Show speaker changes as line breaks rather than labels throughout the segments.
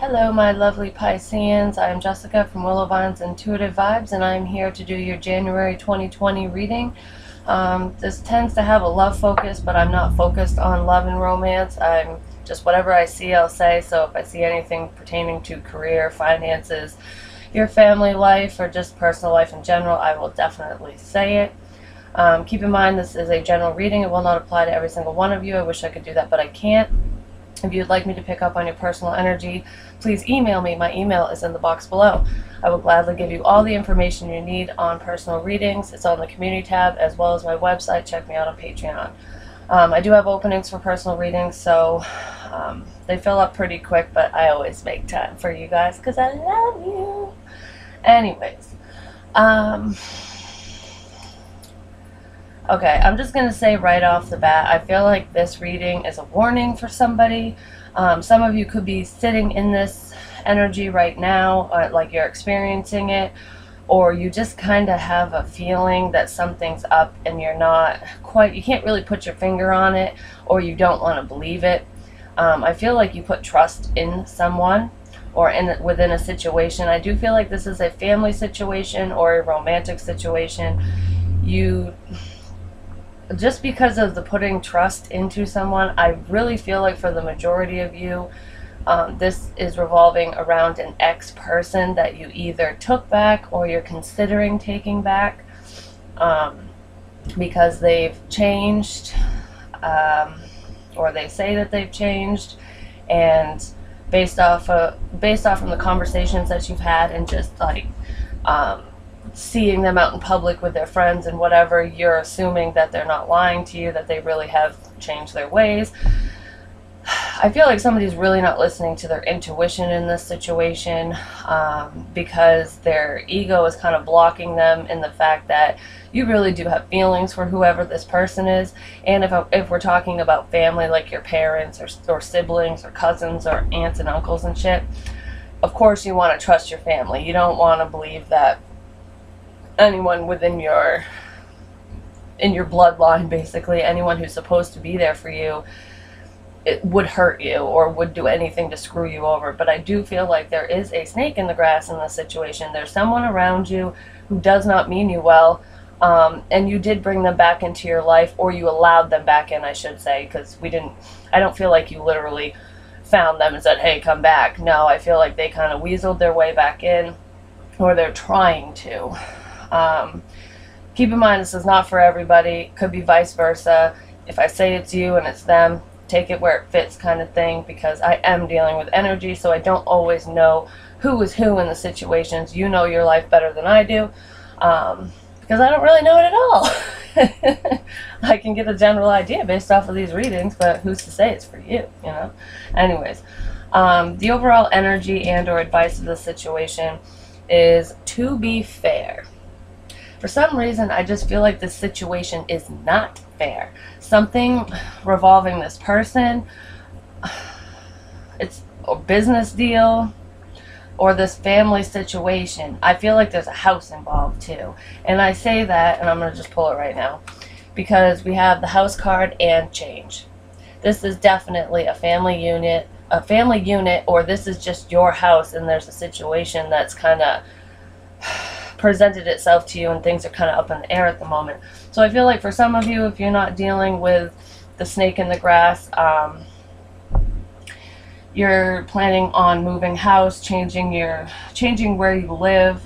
Hello, my lovely Pisceans. I'm Jessica from Willowvine's Intuitive Vibes, and I'm here to do your January 2020 reading. This tends to have a love focus, but I'm not focused on love and romance. I'm just whatever I see, I'll say. So if I see anything pertaining to career, finances, your family life, or just personal life in general, I will definitely say it. Keep in mind, this is a general reading. It will not apply to every single one of you. I wish I could do that, but I can't. If you'd like me to pick up on your personal energy, please email me. My email is in the box below. I will gladly give you all the information you need on personal readings. It's on the community tab as well as my website. Check me out on Patreon. I do have openings for personal readings, so they fill up pretty quick, but I always make time for you guys because I love you. Anyways, okay, I'm just going to say right off the bat, I feel like this reading is a warning for somebody. Some of you could be sitting in this energy right now, like you're experiencing it, or you just kind of have a feeling that something's up and you're not quite, you can't really put your finger on it, or you don't want to believe it. I feel like you put trust in someone or within a situation. I do feel like this is a family situation or a romantic situation. Just because of the putting trust into someone, I really feel like for the majority of you, this is revolving around an ex-person that you either took back or you're considering taking back, because they've changed, or they say that they've changed, and based off from the conversations that you've had and just like seeing them out in public with their friends and whatever, you're assuming that they're not lying to you, that they really have changed their ways. I feel like somebody's really not listening to their intuition in this situation, because their ego is kind of blocking them in the fact that you really do have feelings for whoever this person is. And if we're talking about family, like your parents or siblings or cousins or aunts and uncles and shit, of course you want to trust your family. You don't want to believe that anyone within your bloodline, basically anyone who's supposed to be there for you, it would hurt you or would do anything to screw you over. But I do feel like there is a snake in the grass in this situation. There's someone around you who does not mean you well, and you did bring them back into your life, or you allowed them back in, I should say, because I don't feel like you literally found them and said, hey, come back. No, I feel like they kind of weaseled their way back in, or they're trying to. Keep in mind, this is not for everybody. Could be vice versa. If I say it's you and it's them, take it where it fits, kind of thing, because I am dealing with energy, so I don't always know who is who in the situations. You know your life better than I do, because I don't really know it at all. I can get a general idea based off of these readings, but who's to say it's for you, you know? Anyways, the overall energy and or advice of the situation is to be fair. For some reason, I just feel like this situation is not fair. Something revolving this person, it's a business deal, or this family situation. I feel like there's a house involved too. And I say that, and I'm going to just pull it right now, because we have the house card and change. This is definitely a family unit, or this is just your house and there's a situation that's kind of presented itself to you and things are kind of up in the air at the moment. So I feel like for some of you, if you're not dealing with the snake in the grass, you're planning on moving house, changing where you live,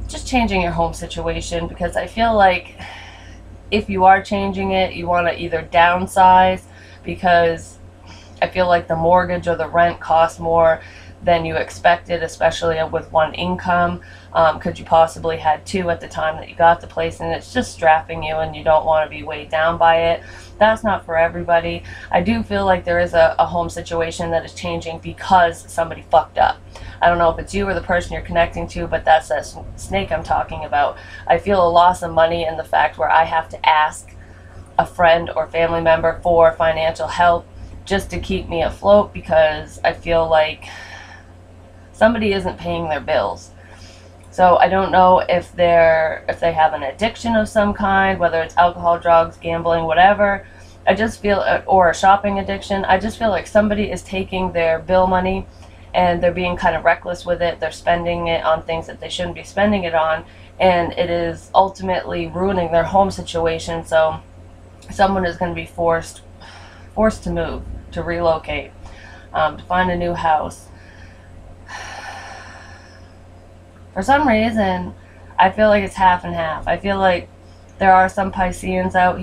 just changing your home situation, because I feel like if you are changing it, you want to either downsize, because I feel like the mortgage or the rent costs more than you expected, especially with one income. Could you possibly had two at the time that you got the place, and it's just strapping you and you don't want to be weighed down by it. That's not for everybody. I do feel like there is a home situation that is changing because somebody fucked up. I don't know if it's you or the person you're connecting to, but that's that snake I'm talking about. I feel a loss of money in the fact where I have to ask a friend or family member for financial help just to keep me afloat, because I feel like somebody isn't paying their bills. So I don't know if they have an addiction of some kind, whether it's alcohol, drugs, gambling, whatever. I just feel, or a shopping addiction. I just feel like somebody is taking their bill money and they're being kind of reckless with it. They're spending it on things that they shouldn't be spending it on, and it is ultimately ruining their home situation. So someone is going to be forced to move, to relocate, to find a new house. For some reason, I feel like it's half and half. I feel like there are some Pisceans out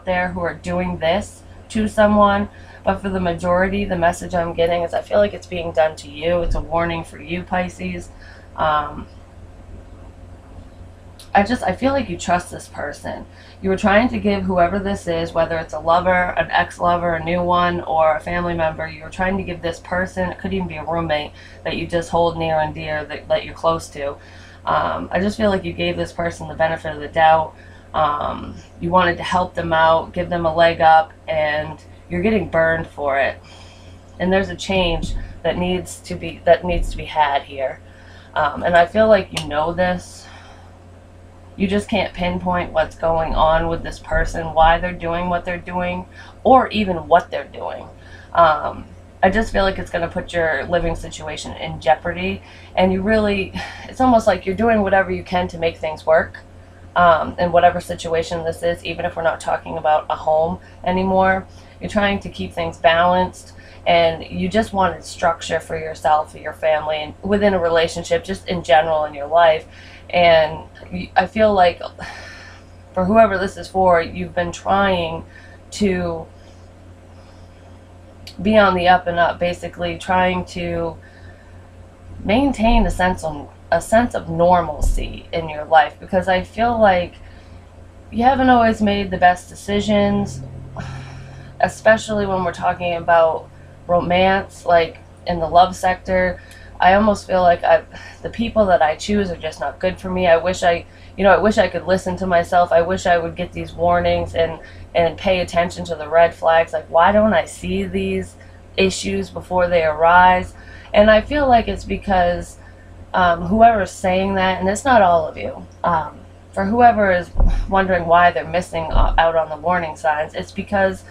there who are doing this to someone, but for the majority, the message I'm getting is I feel like it's being done to you. It's a warning for you, Pisces. I feel like you trust this person. You were trying to give whoever this is, whether it's a lover, an ex-lover, a new one, or a family member, you were trying to give this person, it could even be a roommate that you just hold near and dear, that you're close to. I just feel like you gave this person the benefit of the doubt. You wanted to help them out, give them a leg up, and you're getting burned for it. And there's a change that needs to be had here. And I feel like you know this. You just can't pinpoint what's going on with this person, why they're doing what they're doing, or even what they're doing. I just feel like it's going to put your living situation in jeopardy, and it's almost like you're doing whatever you can to make things work in whatever situation this is, even if we're not talking about a home anymore. You're trying to keep things balanced, and you just wanted structure for yourself, for your family, and within a relationship, just in general in your life. And I feel like for whoever this is for, you've been trying to be on the up and up, basically trying to maintain a sense of normalcy in your life, because I feel like you haven't always made the best decisions, especially when we're talking about romance, like in the love sector. I almost feel like the people that I choose are just not good for me. I wish I could listen to myself. I wish I would get these warnings and pay attention to the red flags. Like, why don't I see these issues before they arise? And I feel like it's because whoever's saying that, and it's not all of you, for whoever is wondering why they're missing out on the warning signs, it's because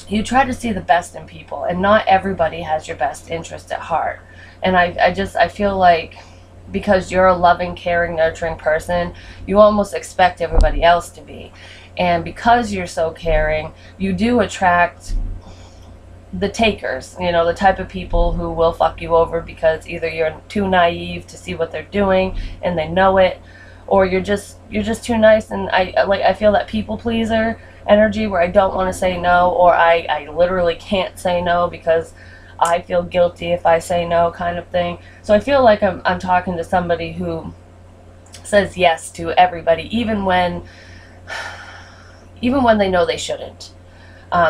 you try to see the best in people, and not everybody has your best interest at heart. And I feel like because you're a loving, caring, nurturing person, you almost expect everybody else to be. And because you're so caring, you do attract the takers, the type of people who will fuck you over because either you're too naive to see what they're doing and they know it, or you're just too nice. And I feel that people pleaser energy where I don't want to say no, or I literally can't say no because I feel guilty if I say no, kind of thing. So I feel like I'm talking to somebody who says yes to everybody, even when they know they shouldn't,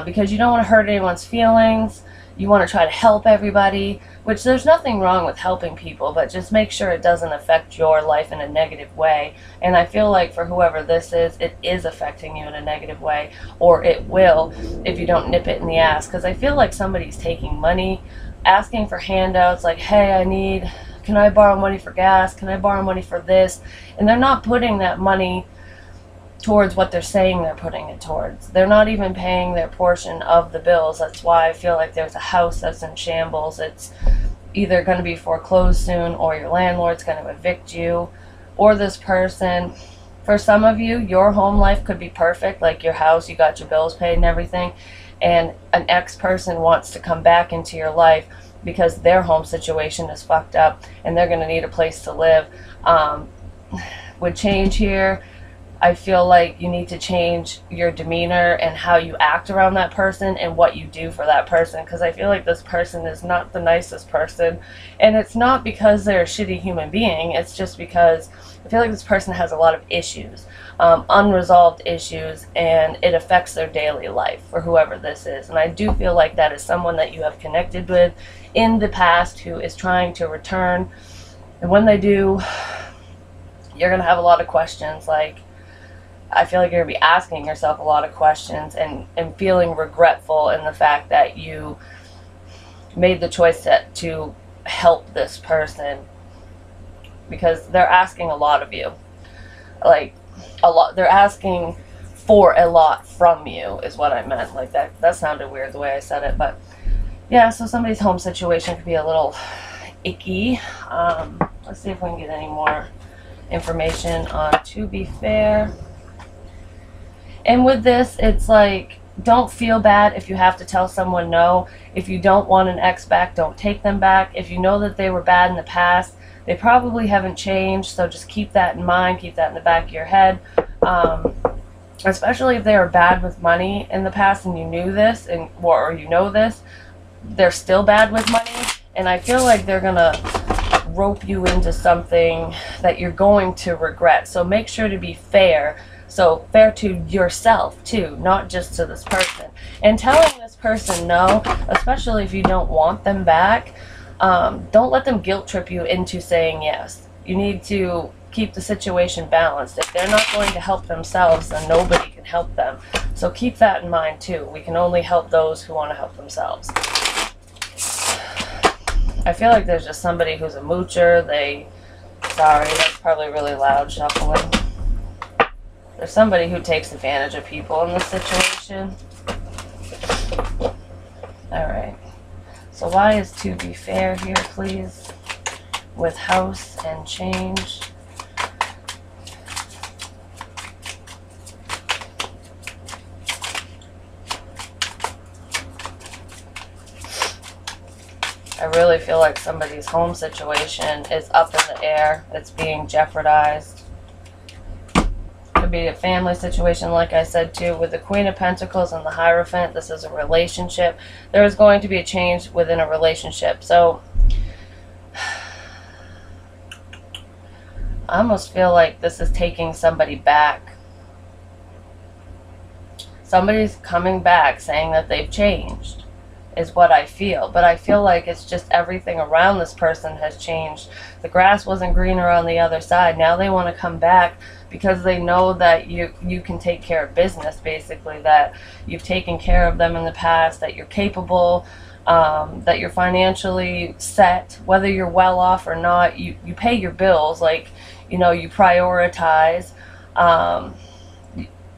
because you don't want to hurt anyone's feelings. You want to try to help everybody, which there's nothing wrong with helping people, but just make sure it doesn't affect your life in a negative way. And I feel like for whoever this is, it is affecting you in a negative way, or it will if you don't nip it in the ass. Because I feel like somebody's taking money, asking for handouts, like, hey, can I borrow money for gas? Can I borrow money for this? And they're not putting that money towards what they're saying they're putting it towards. They're not even paying their portion of the bills. That's why I feel like there's a house that's in shambles. It's either going to be foreclosed soon, or your landlord's going to evict you, or this person. For some of you, your home life could be perfect, like your house, you got your bills paid and everything, and an ex-person wants to come back into your life because their home situation is fucked up and they're going to need a place to live. With change here, I feel like you need to change your demeanor and how you act around that person and what you do for that person, because I feel like this person is not the nicest person. And it's not because they're a shitty human being, it's just because I feel like this person has a lot of issues, unresolved issues, and it affects their daily life for whoever this is. And I do feel like that is someone that you have connected with in the past who is trying to return. And when they do, you're going to have a lot of questions. Like, I feel like you're going to be asking yourself a lot of questions and feeling regretful in the fact that you made the choice to help this person, because they're asking a lot of you. Like, a lot. They're asking for a lot from you is what I meant. Like, that sounded weird the way I said it, but Yeah, so somebody's home situation could be a little icky. Let's see if we can get any more information on To Be Fair. And with this, it's like, don't feel bad if you have to tell someone no. If you don't want an ex back, don't take them back. If you know that they were bad in the past, they probably haven't changed, so just keep that in mind, keep that in the back of your head. Especially if they were bad with money in the past and you knew this, or you know this, they're still bad with money, and I feel like they're gonna rope you into something that you're going to regret. So make sure to be fair. So fair to yourself too, not just to this person. And telling this person no, especially if you don't want them back, don't let them guilt trip you into saying yes. You need to keep the situation balanced. If they're not going to help themselves, then nobody can help them. So keep that in mind too. We can only help those who want to help themselves. I feel like there's just somebody who's a moocher. Sorry, that's probably really loud shuffling. There's somebody who takes advantage of people in this situation. Alright. So why is To Be Fair here, please? With House and Change. I really feel like somebody's home situation is up in the air. It's being jeopardized. Could be a family situation, like I said too, with the Queen of Pentacles and the Hierophant. This is a relationship. There is going to be a change within a relationship. So I almost feel like this is taking somebody back. Somebody's coming back saying that they've changed, is what I feel. But I feel like it's just everything around this person has changed. The grass wasn't greener on the other side. Now they want to come back because they know that you can take care of business, basically, that you've taken care of them in the past, that you're capable, that you're financially set, whether you're well off or not. You pay your bills, like, you know, you prioritize,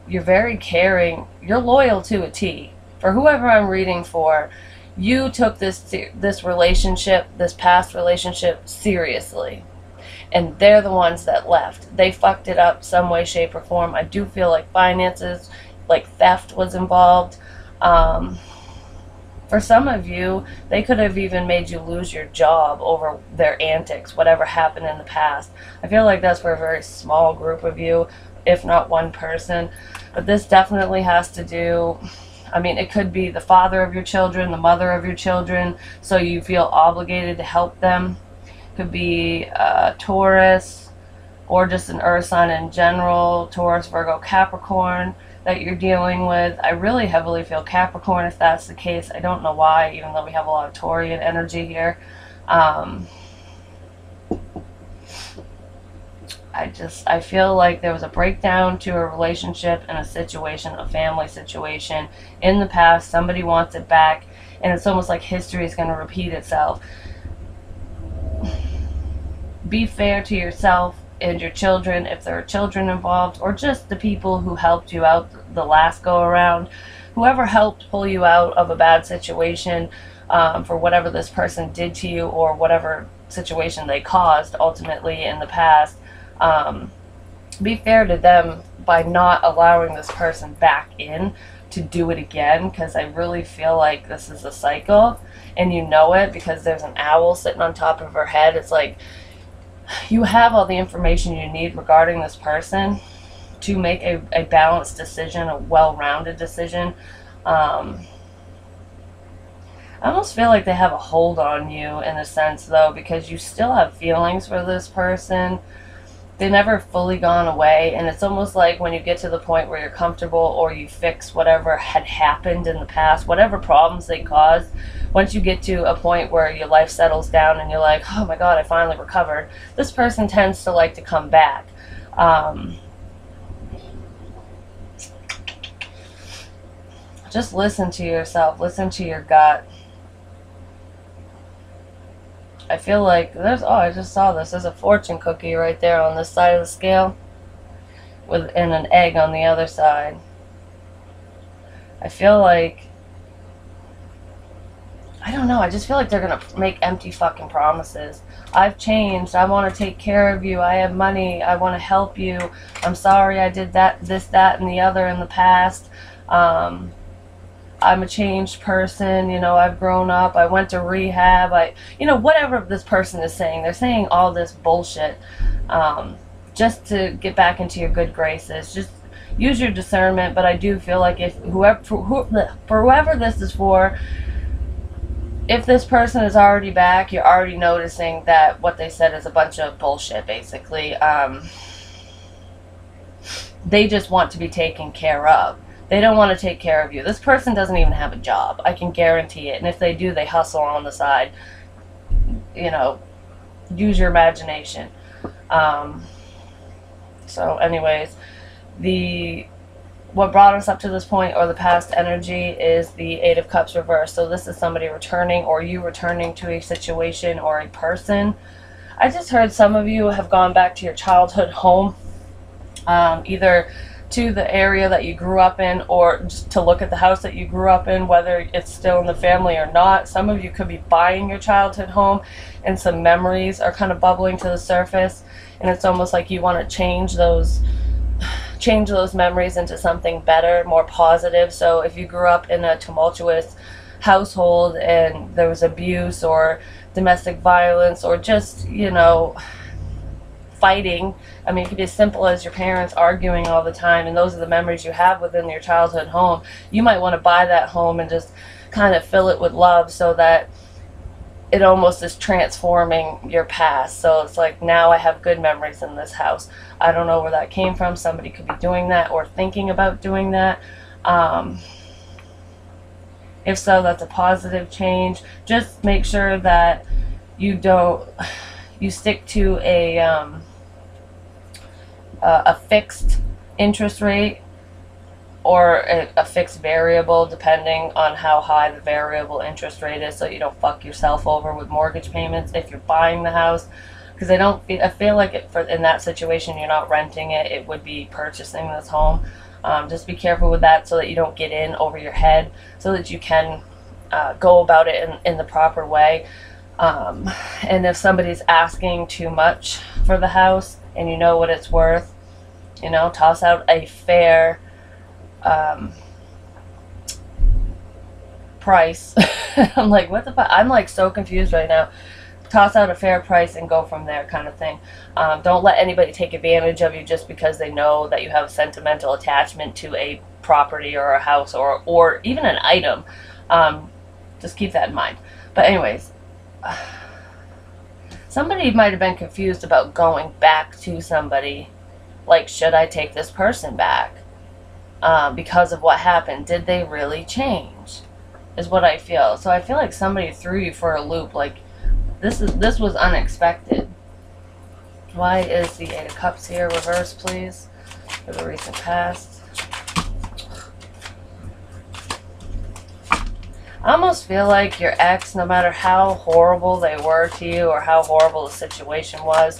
you're very caring, you're loyal to a T. For whoever I'm reading for, you took this relationship, this past relationship, seriously. And they're the ones that left. They fucked it up some way, shape, or form. I do feel like finances, like theft was involved. For some of you, they could have even made you lose your job over their antics, whatever happened in the past. I feel like that's for a very small group of you, if not one person. But this definitely has to do, I mean, it could be the father of your children, the mother of your children, so you feel obligated to help them. Could be Taurus, or just an earth sign in general, Taurus, Virgo, Capricorn, that you're dealing with. I really heavily feel Capricorn if that's the case. I don't know why, even though we have a lot of Taurian energy here. I feel like there was a breakdown to a relationship and a situation, a family situation in the past. Somebody wants it back, and it's almost like history is going to repeat itself. Be fair to yourself and your children, if there are children involved, or just the people who helped you out the last go around. Whoever helped pull you out of a bad situation, for whatever this person did to you, or whatever situation they caused ultimately in the past. Be fair to them by not allowing this person back in to do it again, because I really feel like this is a cycle, and you know it because there's an owl sitting on top of her head. It's like you have all the information you need regarding this person to make a balanced decision, a well-rounded decision. I almost feel like they have a hold on you in a sense, though, because you still have feelings for this person. They've never fully gone away, and it's almost like when you get to the point where you're comfortable, or you fix whatever had happened in the past, whatever problems they caused, once you get to a point where your life settles down and you're like, oh my god, I finally recovered, this person tends to like to come back. Just listen to yourself, listen to your gut. I feel like there's, oh, I just saw this. There's a fortune cookie right there on this side of the scale, and an egg on the other side. I feel like I don't know. I just feel like they're going to make empty fucking promises. I've changed. I want to take care of you. I have money. I want to help you. I'm sorry I did that, this, that, and the other in the past. I'm a changed person. You know, I've grown up. I went to rehab. You know, whatever this person is saying. They're saying all this bullshit just to get back into your good graces. Just use your discernment. But I do feel like if for whoever this is for, if this person is already back, you're already noticing that what they said is a bunch of bullshit, basically. They just want to be taken care of. They don't want to take care of you. This person doesn't even have a job. I can guarantee it. And if they do, they hustle on the side. You know, use your imagination. So anyways, what brought us up to this point, or the past energy, is the Eight of Cups reversed. So this is somebody returning, or you returning to a situation or a person. I just heard some of you have gone back to your childhood home, either to the area that you grew up in, or just to look at the house that you grew up in, whether it's still in the family or not. Some of you could be buying your childhood home, and some memories are kind of bubbling to the surface, and it's almost like you want to change those memories into something better, more positive. So if you grew up in a tumultuous household and there was abuse or domestic violence, or just, you know, fighting, I mean, it could be as simple as your parents arguing all the time, and those are the memories you have within your childhood home. You might want to buy that home and just kind of fill it with love, so that it almost is transforming your past. So it's like, now I have good memories in this house. I don't know where that came from. Somebody could be doing that or thinking about doing that. If so, that's a positive change. Just make sure that you stick to a fixed interest rate, or a fixed variable, depending on how high the variable interest rate is, so you don't fuck yourself over with mortgage payments if you're buying the house. Because I feel like in that situation, you're not renting it, it would be purchasing this home. Just be careful with that, so that you don't get in over your head, so that you can go about it in the proper way. And if somebody's asking too much for the house, and you know what it's worth, you know, toss out a fair price. I'm like, what the fuck? I'm like so confused right now. Toss out a fair price and go from there, kind of thing. Don't let anybody take advantage of you just because they know that you have a sentimental attachment to a property or a house, or even an item. Just keep that in mind. But anyways, somebody might have been confused about going back to somebody. Like, should I take this person back? Because of what happened. Did they really change? Is what I feel. So I feel like somebody threw you for a loop. Like, this was unexpected. Why is the Eight of Cups here reversed, please, for the recent past? I almost feel like your ex, no matter how horrible they were to you or how horrible the situation was,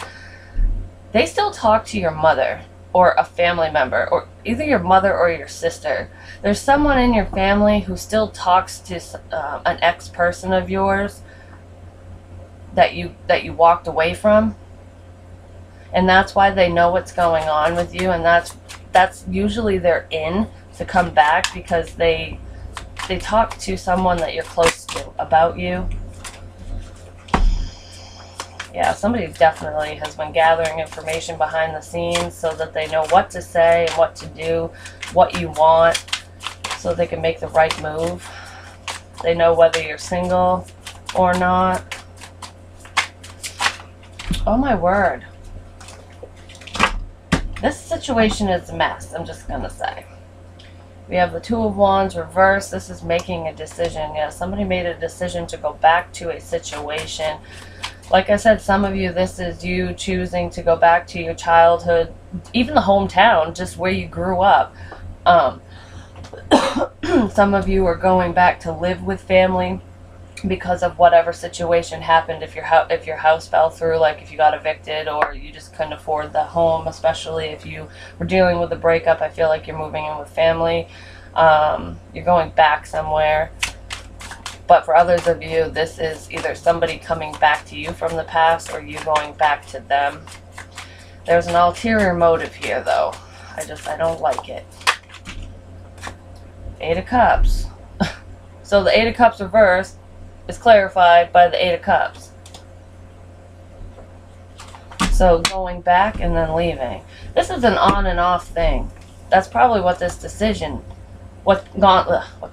they still talk to your mother or a family member, or either your mother or your sister. There's someone in your family who still talks to an ex-person of yours that you walked away from, and that's why they know what's going on with you, and that's usually they're in to come back, because they talk to someone that you're close to about you. Yeah, somebody definitely has been gathering information behind the scenes so that they know what to say and what to do, what you want, so they can make the right move. They know whether you're single or not. Oh my word. This situation is a mess, I'm just going to say. We have the Two of Wands reversed. This is making a decision. Yeah, somebody made a decision to go back to a situation. Like I said, some of you, this is you choosing to go back to your childhood, even the hometown, just where you grew up. Some of you are going back to live with family because of whatever situation happened. If your house fell through, like if you got evicted or you just couldn't afford the home, especially if you were dealing with a breakup, I feel like you're moving in with family. You're going back somewhere. But for others of you, this is either somebody coming back to you from the past or you going back to them. There's an ulterior motive here, though. I don't like it. Eight of Cups. So the Eight of Cups reversed is clarified by the Eight of Cups. So going back and then leaving. This is an on and off thing. That's probably what this decision, what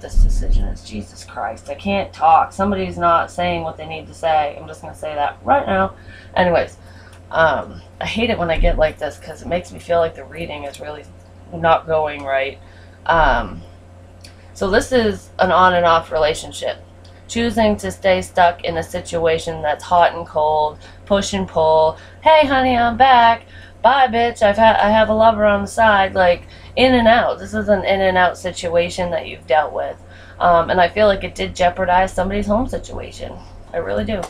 this decision is. Jesus Christ, I can't talk. Somebody's not saying what they need to say. I'm just going to say that right now. Anyways, I hate it when I get like this because it makes me feel like the reading is really not going right. So this is an on and off relationship. Choosing to stay stuck in a situation that's hot and cold, push and pull. Hey honey, I'm back. Bye bitch, I have a lover on the side. Like, in and out. This is an in and out situation that you've dealt with. And I feel like it did jeopardize somebody's home situation. I really do.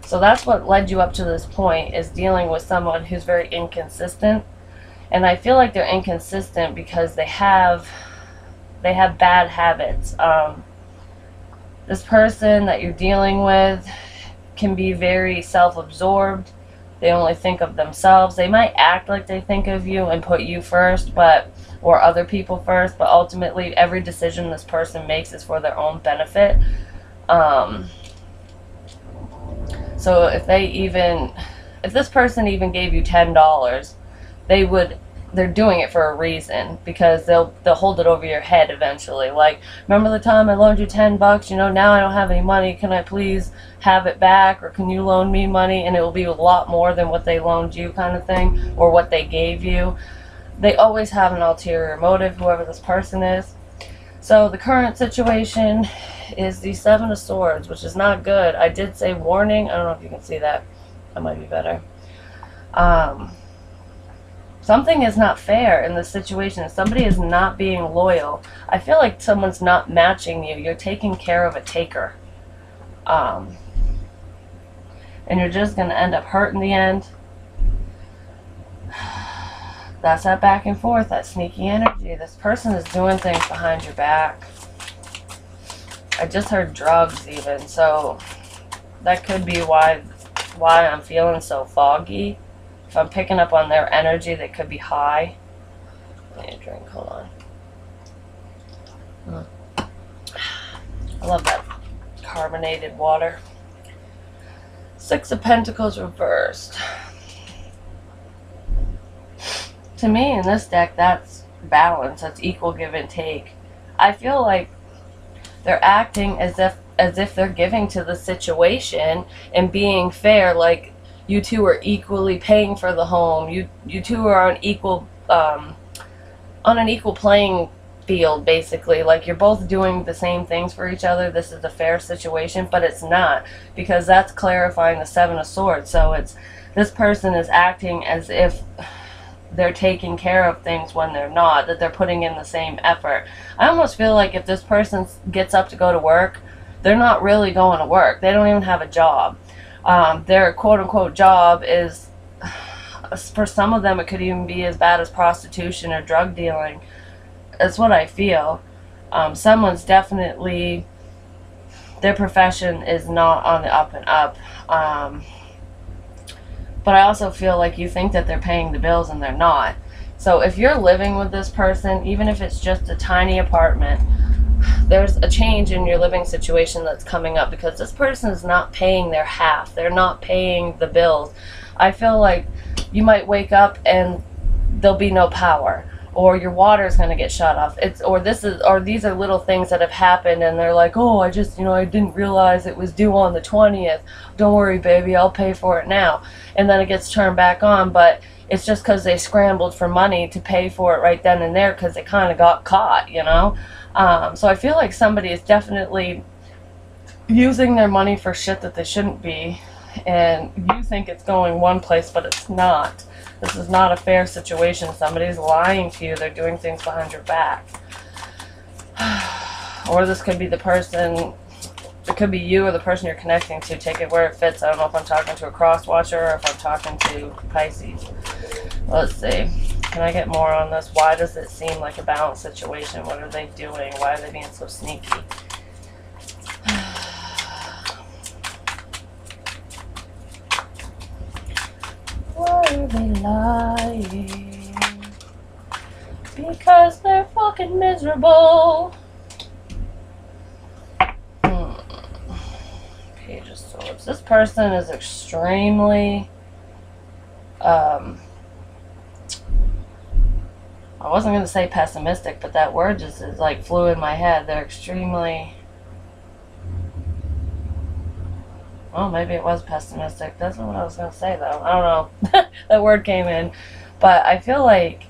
So that's what led you up to this point, is dealing with someone who's very inconsistent. And I feel like they're inconsistent because they have bad habits. This person that you're dealing with can be very self-absorbed. They only think of themselves. They might act like they think of you and put you first, or other people first, but ultimately every decision this person makes is for their own benefit. So if this person even gave you $10, they're doing it for a reason, because they'll hold it over your head eventually. Like, remember the time I loaned you $10? You know, now I don't have any money. Can I please have it back? Or can you loan me money? And it will be a lot more than what they loaned you, kind of thing, or what they gave you. They always have an ulterior motive, whoever this person is. So the current situation is the Seven of Swords, which is not good. I did say warning. I don't know if you can see that. That might be better. Something is not fair in this situation. Somebody is not being loyal. I feel like someone's not matching you. You're taking care of a taker. And you're just going to end up hurt in the end. That's that back and forth, that sneaky energy. This person is doing things behind your back. I just heard drugs even, so that could be why I'm feeling so foggy. If I'm picking up on their energy, they could be high. I need a drink, hold on. I love that carbonated water. Six of Pentacles reversed. To me, in this deck, that's balance. That's equal give and take. I feel like they're acting as if they're giving to the situation and being fair. Like, you two are equally paying for the home. You two are on an equal playing field, basically. Like, you're both doing the same things for each other. This is a fair situation, but it's not, because that's clarifying the Seven of Swords. So it's, this person is acting as if they're taking care of things when they're not, that they're putting in the same effort. I almost feel like if this person gets up to go to work, they're not really going to work. They don't even have a job. Their quote-unquote job is, for some of them, it could even be as bad as prostitution or drug dealing. That's what I feel. Someone's definitely, their profession is not on the up and up. But I also feel like you think that they're paying the bills and they're not. So if you're living with this person, even if it's just a tiny apartment, there's a change in your living situation that's coming up, because this person is not paying their half. They're not paying the bills. I feel like you might wake up and there'll be no power, or your water is going to get shut off. These are little things that have happened, and they're like, oh, I didn't realize it was due on the 20th. Don't worry, baby, I'll pay for it now. And then it gets turned back on, but it's just because they scrambled for money to pay for it right then and there, because they kind of got caught, you know? So I feel like somebody is definitely using their money for shit that they shouldn't be, and you think it's going one place, but it's not. This is not a fair situation. Somebody's lying to you. They're doing things behind your back. Or this could be the person, it could be you or the person you're connecting to. Take it where it fits. I don't know if I'm talking to a cross watcher or if I'm talking to Pisces. Let's see. Can I get more on this? Why does it seem like a balanced situation? What are they doing? Why are they being so sneaky? are they lying? Because they're fucking miserable. Page of Swords. This person is extremely, I wasn't going to say pessimistic, but that word just is like flew in my head. They're extremely, well, maybe it was pessimistic. That's not what I was going to say, though. I don't know. That word came in. But I feel like,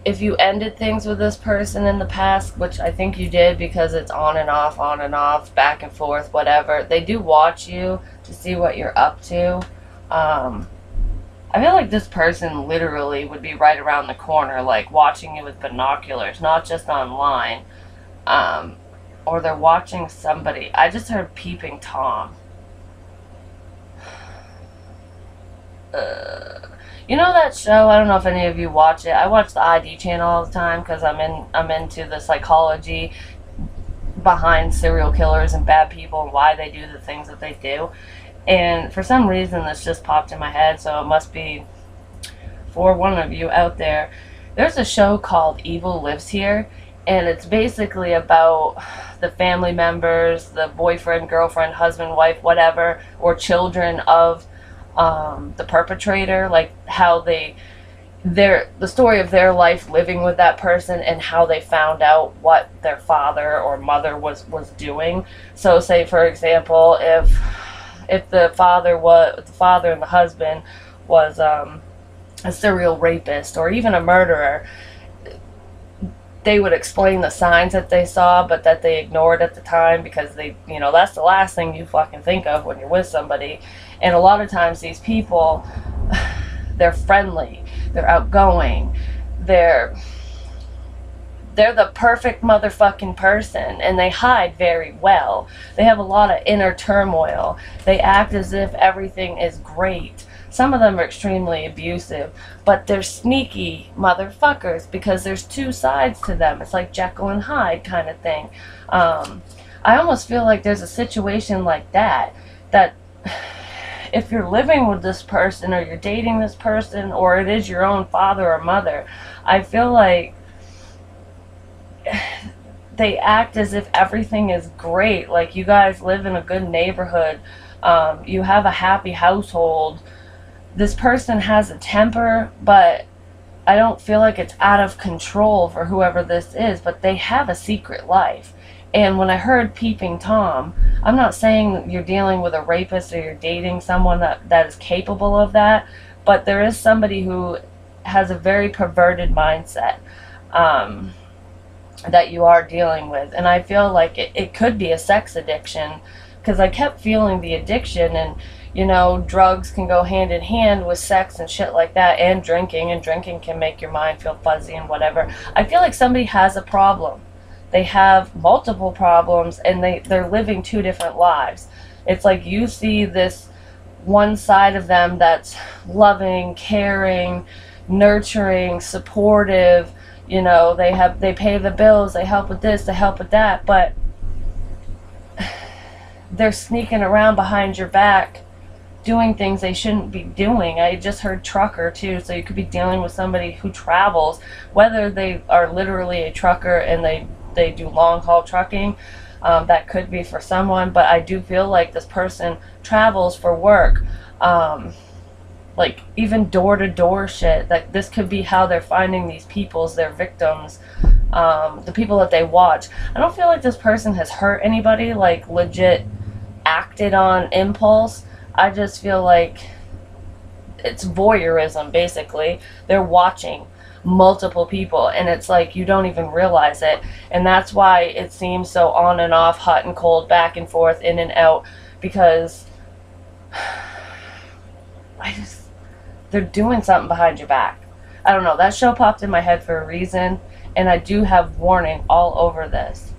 if you ended things with this person in the past, which I think you did because it's on and off, back and forth, whatever, they do watch you to see what you're up to. I feel like this person literally would be right around the corner, like watching you with binoculars, not just online. Or they're watching somebody. I just heard peeping Tom. You know that show? I don't know if any of you watch it. I watch the ID channel all the time because I'm into the psychology behind serial killers and bad people and why they do the things that they do. And for some reason this just popped in my head, so it must be for one of you out there. There's a show called Evil Lives Here, and it's basically about the family members, the boyfriend, girlfriend, husband, wife, whatever, or children of the perpetrator, like how the story of their life living with that person and how they found out what their father or mother was doing. So say for example, if the father and the husband was a serial rapist or even a murderer, they would explain the signs that they saw but that they ignored at the time because they, you know, that's the last thing you fucking think of when you're with somebody. And a lot of times these people, they're friendly, they're outgoing, they're the perfect motherfucking person, and they hide very well. They have a lot of inner turmoil. They act as if everything is great. Some of them are extremely abusive, but they're sneaky motherfuckers because there's two sides to them. It's like Jekyll and Hyde kind of thing. I almost feel like there's a situation like that if you're living with this person or you're dating this person or it is your own father or mother, I feel like they act as if everything is great. Like you guys live in a good neighborhood. You have a happy household. This person has a temper, but I don't feel like it's out of control for whoever this is, but they have a secret life. And when I heard peeping Tom, I'm not saying you're dealing with a rapist or you're dating someone that is capable of that, but there is somebody who has a very perverted mindset that you are dealing with. And I feel like it could be a sex addiction, because I kept feeling the addiction, and you know, drugs can go hand in hand with sex and shit like that, and drinking can make your mind feel fuzzy and whatever. I feel like somebody has a problem. They have multiple problems, and they're living two different lives. It's like you see this one side of them that's loving, caring, nurturing, supportive. You know, they pay the bills, they help with this, they help with that, but they're sneaking around behind your back doing things they shouldn't be doing. I just heard trucker too, so you could be dealing with somebody who travels, whether they are literally a trucker and they do long haul trucking. That could be for someone, but I do feel like this person travels for work, like even door-to-door shit. That this could be how they're finding these their victims, the people that they watch. I don't feel like this person has hurt anybody, like legit acted on impulse. I just feel like it's voyeurism, basically. They're watching multiple people, and it's like you don't even realize it, and that's why it seems so on and off, hot and cold, back and forth, in and out, because they're doing something behind your back. I don't know, that show popped in my head for a reason, and I do have warning all over this.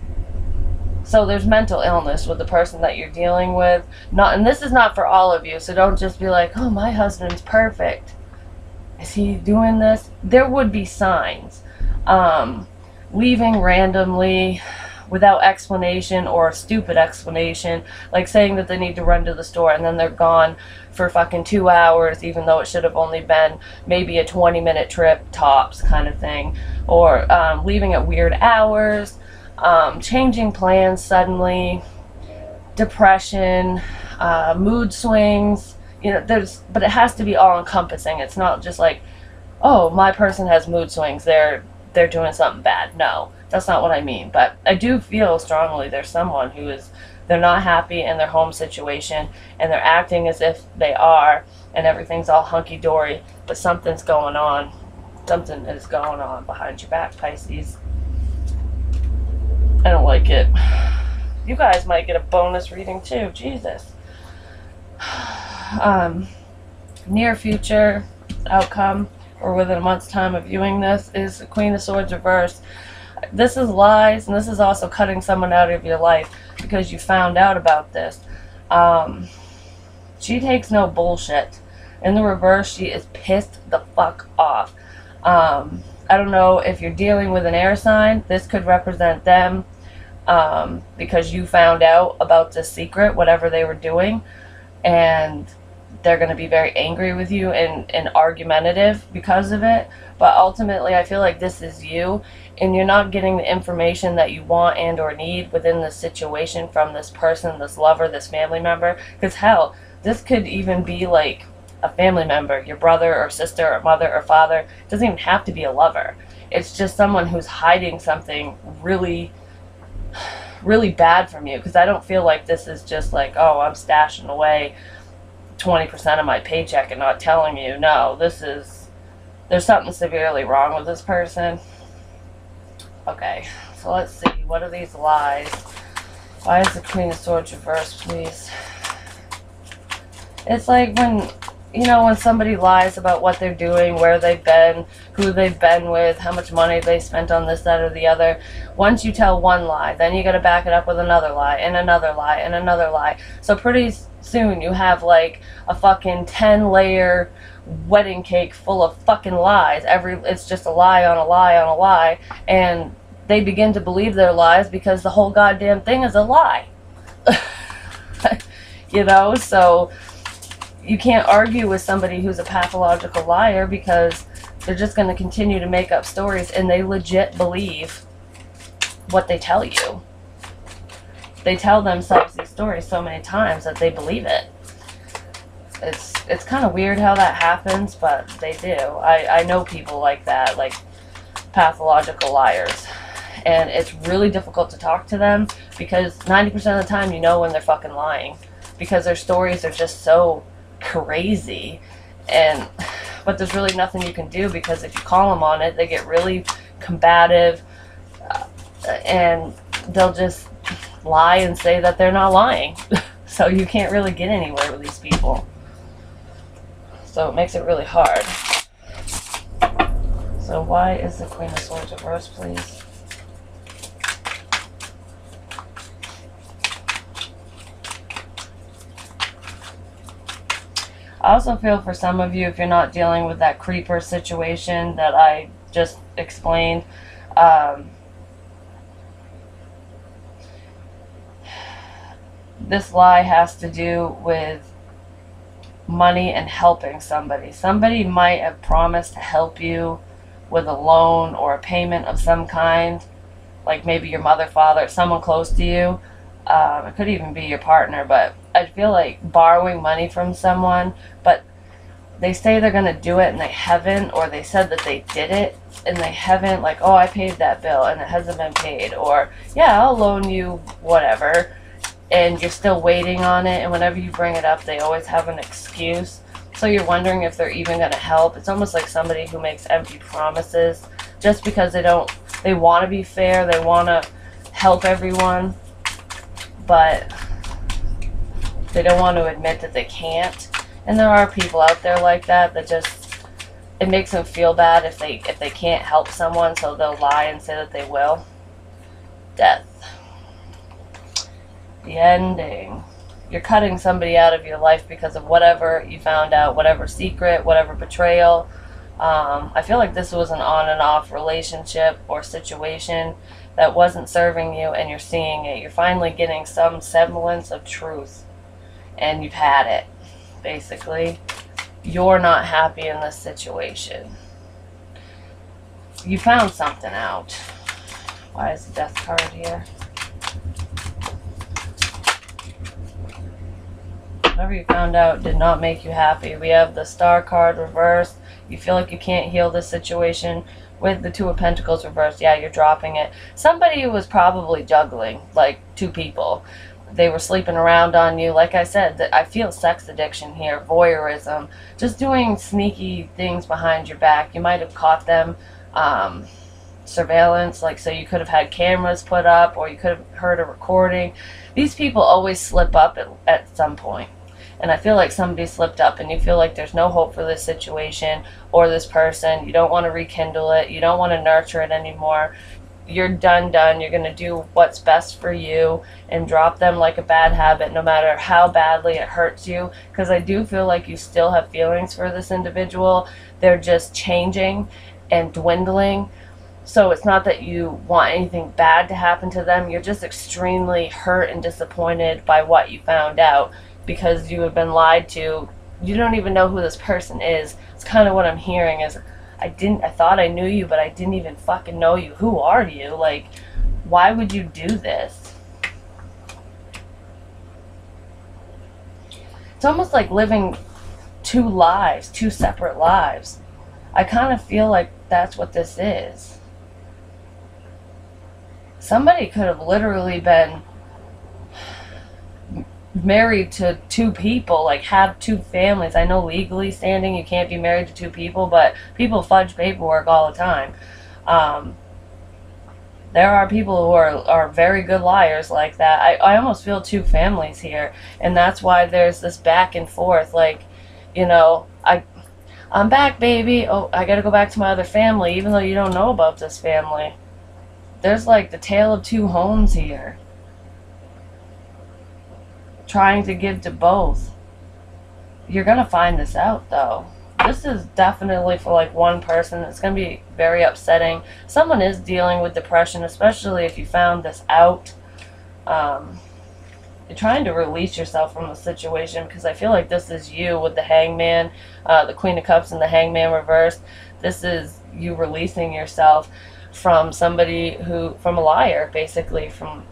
So there's mental illness with the person that you're dealing with. And this is not for all of you, so don't just be like, oh, my husband's perfect. Is he doing this? There would be signs. Leaving randomly, without explanation or a stupid explanation, like saying that they need to run to the store and then they're gone for fucking 2 hours, even though it should have only been maybe a 20-minute trip tops kind of thing, or leaving at weird hours, changing plans suddenly, depression, mood swings, you know, but it has to be all encompassing. It's not just like, oh, my person has mood swings, they're doing something bad. No, that's not what I mean. But I do feel strongly there's someone who is, they're not happy in their home situation and they're acting as if they are and everything's all hunky-dory, but something's going on. Something is going on behind your back, Pisces. I don't like it. You guys might get a bonus reading too. Jesus. Near future outcome, or within a month's time of viewing this, is the Queen of Swords reversed. This is lies, and this is also cutting someone out of your life because you found out about this. She takes no bullshit. In the reverse, she is pissed the fuck off. I don't know if you're dealing with an air sign. This could represent them, because you found out about this secret, whatever they were doing, and they're going to be very angry with you and argumentative because of it. But ultimately, I feel like this is you, and you're not getting the information that you want and or need within this situation from this person, this lover, this family member. Because hell, this could even be like a family member, your brother or sister or mother or father. It doesn't even have to be a lover. It's just someone who's hiding something really, really bad from you. Because I don't feel like this is just like, oh, I'm stashing away 20% of my paycheck and not telling you. No, this is, there's something severely wrong with this person. Okay, so let's see, what are these lies? Why is the Queen of Swords reversed, please? It's like when, you know, when somebody lies about what they're doing, where they've been, who they've been with, how much money they spent on this, that, or the other. Once you tell one lie, then you got to back it up with another lie, and another lie, and another lie. So pretty soon you have like a fucking 10-layer wedding cake full of fucking lies. It's just a lie on a lie on a lie, and they begin to believe their lies because the whole goddamn thing is a lie. You know, so you can't argue with somebody who's a pathological liar because they're just going to continue to make up stories, and they legit believe what they tell you. They tell themselves these stories so many times that they believe it. It's kind of weird how that happens, but they do. I know people like that, like pathological liars. And it's really difficult to talk to them because 90% of the time you know when they're fucking lying, because their stories are just so crazy. But there's really nothing you can do, because if you call them on it, they get really combative, and they'll just lie and say that they're not lying. So you can't really get anywhere with these people. So it makes it really hard. So why is the Queen of Swords reversed, please? I also feel for some of you, if you're not dealing with that creeper situation that I just explained, this lie has to do with money and helping somebody. Somebody might have promised to help you with a loan or a payment of some kind, like maybe your mother, father, someone close to you. It could even be your partner, but I feel like borrowing money from someone, but they say they're going to do it and they haven't, or they said that they did it and they haven't, like, oh, I paid that bill and it hasn't been paid, or yeah, I'll loan you whatever, and you're still waiting on it, and whenever you bring it up, they always have an excuse. So you're wondering if they're even going to help. It's almost like somebody who makes empty promises just because they want to be fair, they want to help everyone, but they don't want to admit that they can't. And there are people out there like that just, it makes them feel bad if they can't help someone, so they'll lie and say that they will. Death. The ending. You're cutting somebody out of your life because of whatever you found out, whatever secret, whatever betrayal, I feel like this was an on and off relationship or situation that wasn't serving you, and you're seeing it. You're finally getting some semblance of truth, and you've had it, basically. You're not happy in this situation. You found something out. Why is the Death card here? Whatever you found out did not make you happy. We have the Star card reversed. You feel like you can't heal this situation. With the Two of Pentacles reversed, yeah, you're dropping it. Somebody was probably juggling, like, two people. They were sleeping around on you. Like I said, I feel sex addiction here, voyeurism, just doing sneaky things behind your back. You might have caught them. Surveillance, like, so you could have had cameras put up, or you could have heard a recording. These people always slip up at some point. And I feel like somebody slipped up, and you feel like there's no hope for this situation or this person. You don't want to rekindle it. You don't want to nurture it anymore. You're done. You're going to do what's best for you and drop them like a bad habit, no matter how badly it hurts you. Because I do feel like you still have feelings for this individual. They're just changing and dwindling. So it's not that you want anything bad to happen to them. You're just extremely hurt and disappointed by what you found out, because you have been lied to. You don't even know who this person is. It's kind of what I'm hearing is, I thought I knew you, but I didn't even fucking know you. Who are you? Like, why would you do this? It's almost like living two lives, two separate lives. I kind of feel like that's what this is. Somebody could have literally been married to two people, like have two families. I know legally standing you can't be married to two people, but people fudge paperwork all the time. There are people who are very good liars like that. I almost feel two families here, and that's why there's this back and forth, like, you know, I'm back, baby. Oh, I gotta go back to my other family, even though you don't know about this family. There's like the tale of two homes here. Trying to give to both. You're gonna find this out, though. This is definitely for like one person. It's gonna be very upsetting. Someone is dealing with depression, especially if you found this out. You're trying to release yourself from the situation, because I feel like this is you with the Hangman, the Queen of Cups and the Hangman reversed. This is you releasing yourself from somebody from a liar, basically, from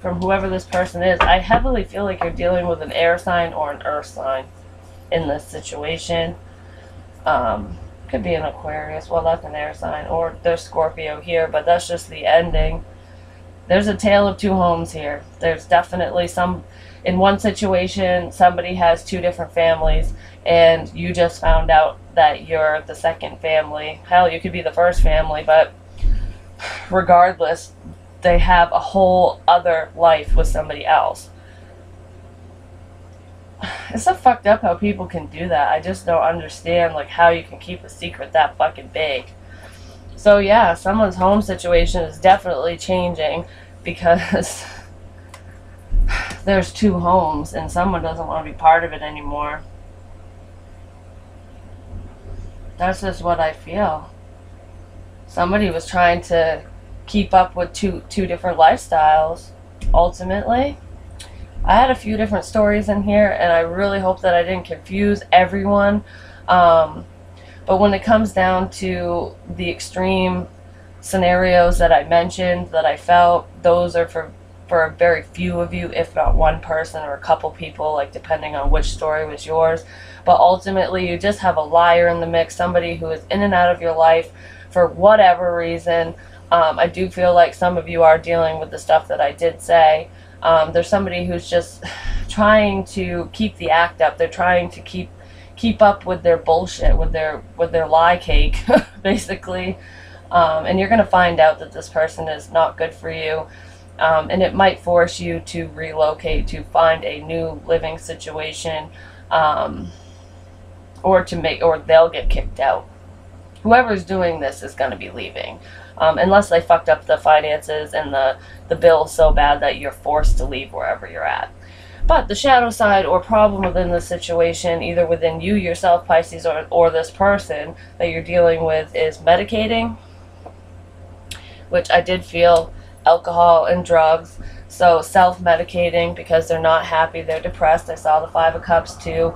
whoever this person is. I heavily feel like you're dealing with an air sign or an earth sign in this situation. Could be an Aquarius. Well, that's an air sign. Or there's Scorpio here, but that's just the ending. There's a tale of two homes here. There's definitely in one situation, somebody has two different families, and you just found out that you're the second family. Hell, you could be the first family, but regardless, they have a whole other life with somebody else. It's so fucked up how people can do that. I just don't understand, like, how you can keep a secret that fucking big. So yeah, someone's home situation is definitely changing, because there's two homes and someone doesn't want to be part of it anymore. That's just what I feel. Somebody was trying to keep up with two different lifestyles, ultimately. I had a few different stories in here, and I really hope that I didn't confuse everyone. But when it comes down to the extreme scenarios that I mentioned, that I felt, those are for a very few of you, if not one person or a couple people, like depending on which story was yours. But ultimately, you just have a liar in the mix, somebody who is in and out of your life for whatever reason. I do feel like some of you are dealing with the stuff that I did say. There's somebody who's just trying to keep the act up. They're trying to keep up with their bullshit, with their lie cake, basically. And you're going to find out that this person is not good for you. And it might force you to relocate, to find a new living situation, or they'll get kicked out. Whoever's doing this is going to be leaving. Unless they fucked up the finances and the bill so bad that you're forced to leave wherever you're at. But the shadow side or problem within the situation, either within you yourself, Pisces, or this person that you're dealing with, is medicating, which I did feel alcohol and drugs. So self-medicating because they're not happy, they're depressed. I saw the Five of Cups too.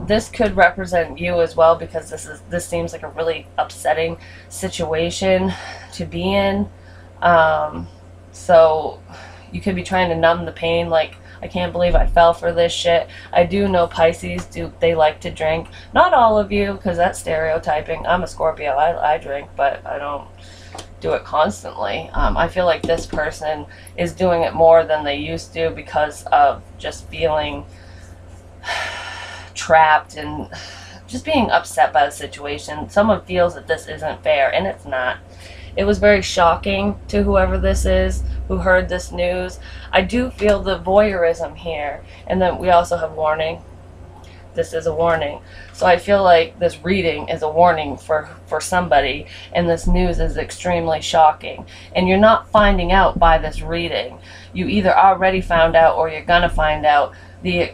This could represent you as well, because this seems like a really upsetting situation to be in. So you could be trying to numb the pain, like, I can't believe I fell for this shit. I do know Pisces, they like to drink. Not all of you, because that's stereotyping. I'm a Scorpio, I drink, but I don't do it constantly. I feel like this person is doing it more than they used to because of just feeling trapped and just being upset by the situation. Someone feels that this isn't fair, and it's not. It was very shocking to whoever this is who heard this news. I do feel the voyeurism here, and then we also have warning. This is a warning. So I feel like this reading is a warning for somebody, and this news is extremely shocking. And you're not finding out by this reading. You either already found out, or you're gonna find out the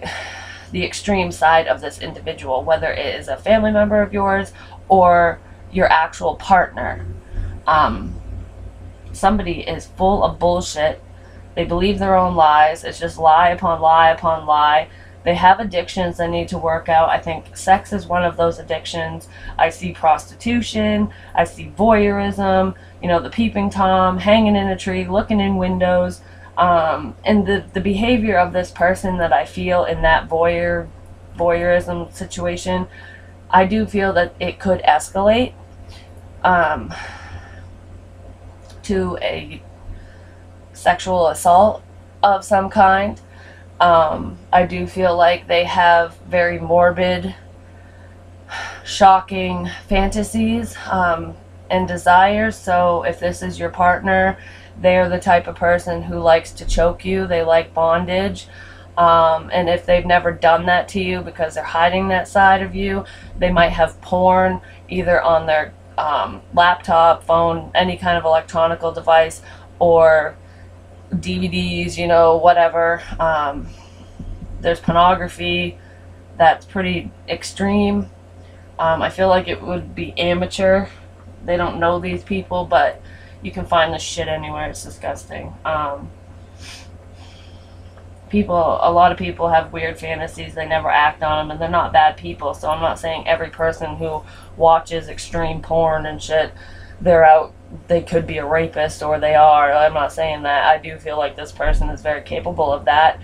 extreme side of this individual, whether it is a family member of yours or your actual partner. Somebody is full of bullshit. They believe their own lies. It's just lie upon lie upon lie. They have addictions they need to work out. I think sex is one of those addictions. I see prostitution. I see voyeurism. You know, the peeping Tom, hanging in a tree, looking in windows. And the behavior of this person that I feel in that voyeurism situation, I do feel that it could escalate to a sexual assault of some kind. I do feel like they have very morbid, shocking fantasies and desires. So if this is your partner, they are the type of person who likes to choke you. They like bondage. And if they've never done that to you because they're hiding that side of you, they might have porn either on their laptop, phone, any kind of electronical device, or DVDs, you know, whatever. There's pornography that's pretty extreme. I feel like it would be amateur. They don't know these people, but you can find this shit anywhere. It's disgusting. A lot of people have weird fantasies. They never act on them, and they're not bad people. So I'm not saying every person who watches extreme porn and shit, they could be a rapist, or they are. I'm not saying that. I do feel like this person is very capable of that,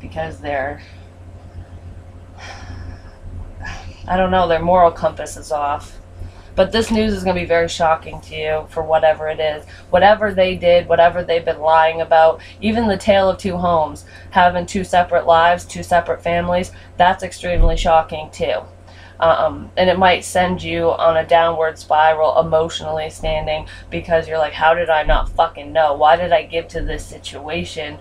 because I don't know, their moral compass is off. But this news is going to be very shocking to you for whatever it is. Whatever they did, whatever they've been lying about, even the tale of two homes, having two separate lives, two separate families, that's extremely shocking too. And it might send you on a downward spiral emotionally standing, because you're like, how did I not fucking know? Why did I give to this situation?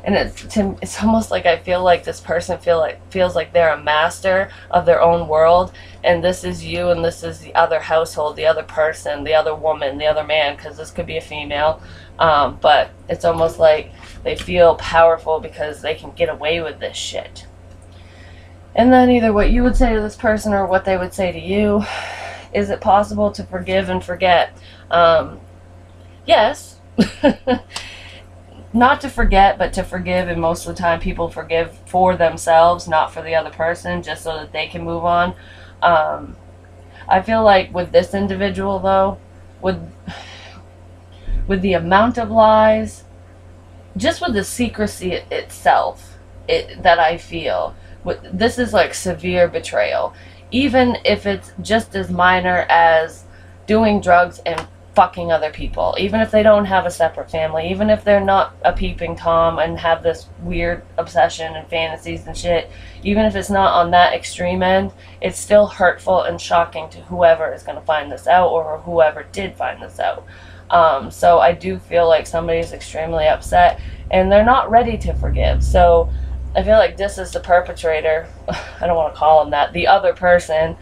And it's almost like I feel like this person feels like they're a master of their own world, and this is you, and this is the other household, the other person, the other woman, the other man, because this could be a female. But it's almost like they feel powerful because they can get away with this shit. And then either what you would say to this person or what they would say to you. Is it possible to forgive and forget? Yes. Not to forget, but to forgive, and most of the time people forgive for themselves, not for the other person, just so that they can move on. I feel like with this individual, though, with the amount of lies, just with the secrecy itself, that I feel, this is like severe betrayal. Even if it's just as minor as doing drugs and fucking other people, even if they don't have a separate family, even if they're not a peeping Tom and have this weird obsession and fantasies and shit, even if it's not on that extreme end, it's still hurtful and shocking to whoever is going to find this out, or whoever did find this out. So I do feel like somebody's extremely upset and they're not ready to forgive. So I feel like this is the perpetrator. I don't want to call him that, the other person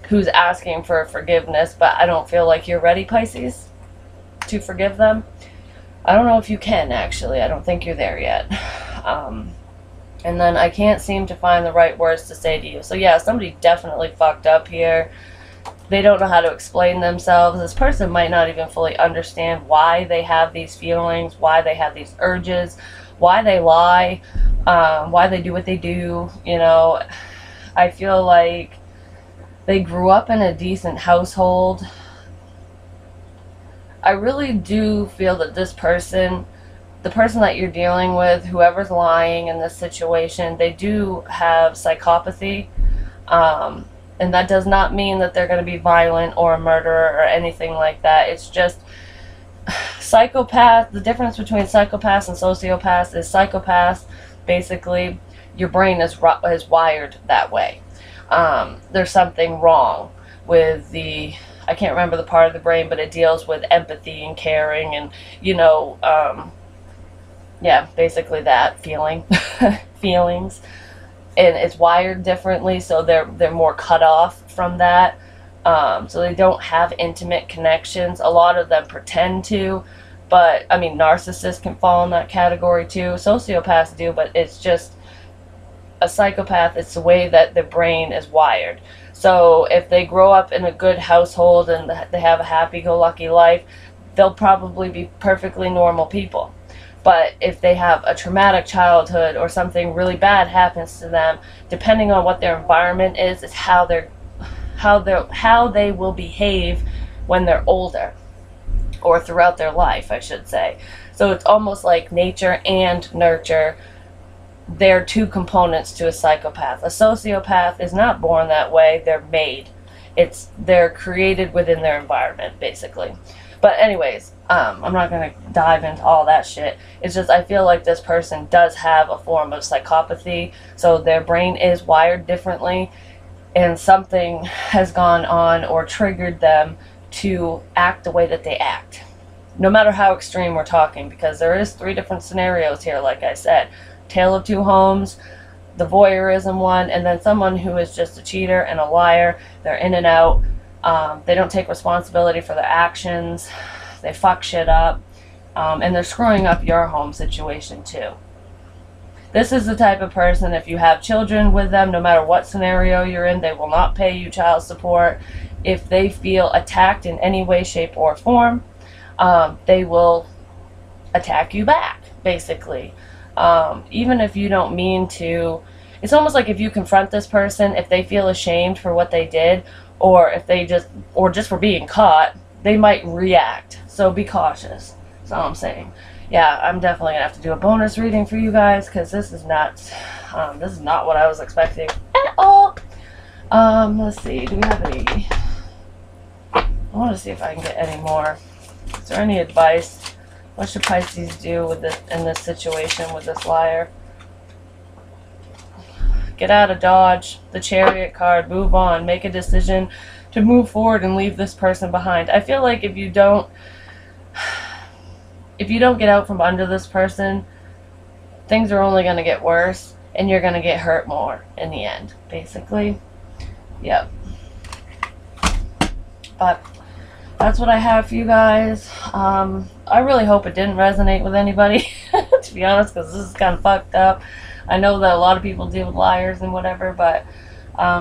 who's asking for forgiveness, but I don't feel like you're ready, Pisces, to forgive them. I don't know if you can, actually. I don't think you're there yet. And then I can't seem to find the right words to say to you. So yeah, somebody definitely fucked up here. They don't know how to explain themselves. This person might not even fully understand why they have these feelings, why they have these urges, why they lie, why they do what they do. You know, I feel like they grew up in a decent household. I really do feel that this person, the person that you're dealing with, whoever's lying in this situation, they do have psychopathy. And that does not mean that they're going to be violent or a murderer or anything like that. It's just psychopath. The difference between psychopaths and sociopaths is psychopaths, basically, your brain is wired that way. There's something wrong with the, I can't remember the part of the brain, but it deals with empathy and caring and, you know, yeah, basically that, feelings. And it's wired differently, so they're more cut off from that. So they don't have intimate connections. A lot of them pretend to, but I mean, narcissists can fall in that category too. Sociopaths do, but it's just a psychopath. It's the way that the brain is wired. So if they grow up in a good household and they have a happy-go-lucky life, they'll probably be perfectly normal people. But if they have a traumatic childhood or something really bad happens to them, depending on what their environment is how they will behave when they're older, or throughout their life, I should say. So it's almost like nature and nurture. They're two components to a psychopath. A sociopath is not born that way, they're made. They're created within their environment, basically. But anyways, I'm not going to dive into all that shit. It's just I feel like this person does have a form of psychopathy, so their brain is wired differently, and something has gone on or triggered them to act the way that they act. No matter how extreme we're talking, because there is 3 different scenarios here, like I said. Tale of Two Homes, the voyeurism one, and then someone who is just a cheater and a liar. They're in and out. They don't take responsibility for their actions. They fuck shit up. And they're screwing up your home situation too. This is the type of person, if you have children with them, no matter what scenario you're in, they will not pay you child support. If they feel attacked in any way, shape, or form, they will attack you back, basically. Even if you don't mean to. It's almost like if you confront this person, if they feel ashamed for what they did, or if they just for being caught, they might react. So be cautious. That's all I'm saying. Yeah, I'm definitely gonna have to do a bonus reading for you guys, because this is not what I was expecting at all. Let's see, do we have any? I want to see if I can get any more. Is there any advice? What should Pisces do with this in this situation with this liar? Get out of Dodge, the Chariot card, move on, make a decision to move forward and leave this person behind. I feel like if you don't get out from under this person, things are only going to get worse, and you're going to get hurt more in the end, basically. Yep. But that's what I have for you guys. I really hope it didn't resonate with anybody, to be honest, because this is kind of fucked up. I know that a lot of people deal with liars and whatever, but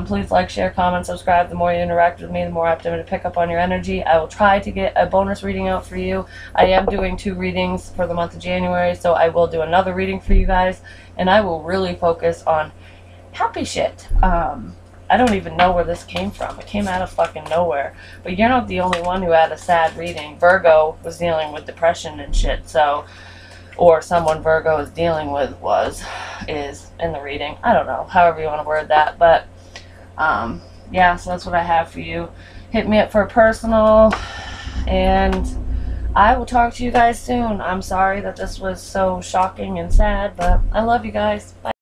please like, share, comment, subscribe. The more you interact with me, the more apt I'm to pick up on your energy. I will try to get a bonus reading out for you. I am doing 2 readings for the month of January, so I will do another reading for you guys, and I will really focus on happy shit. I don't even know where this came from. It came out of fucking nowhere. But you're not the only one who had a sad reading. Virgo was dealing with depression and shit, so, or someone Virgo is dealing with is in the reading. I don't know, however you want to word that, but yeah, so that's what I have for you. Hit me up for a personal, and I will talk to you guys soon. I'm sorry that this was so shocking and sad, but I love you guys. Bye.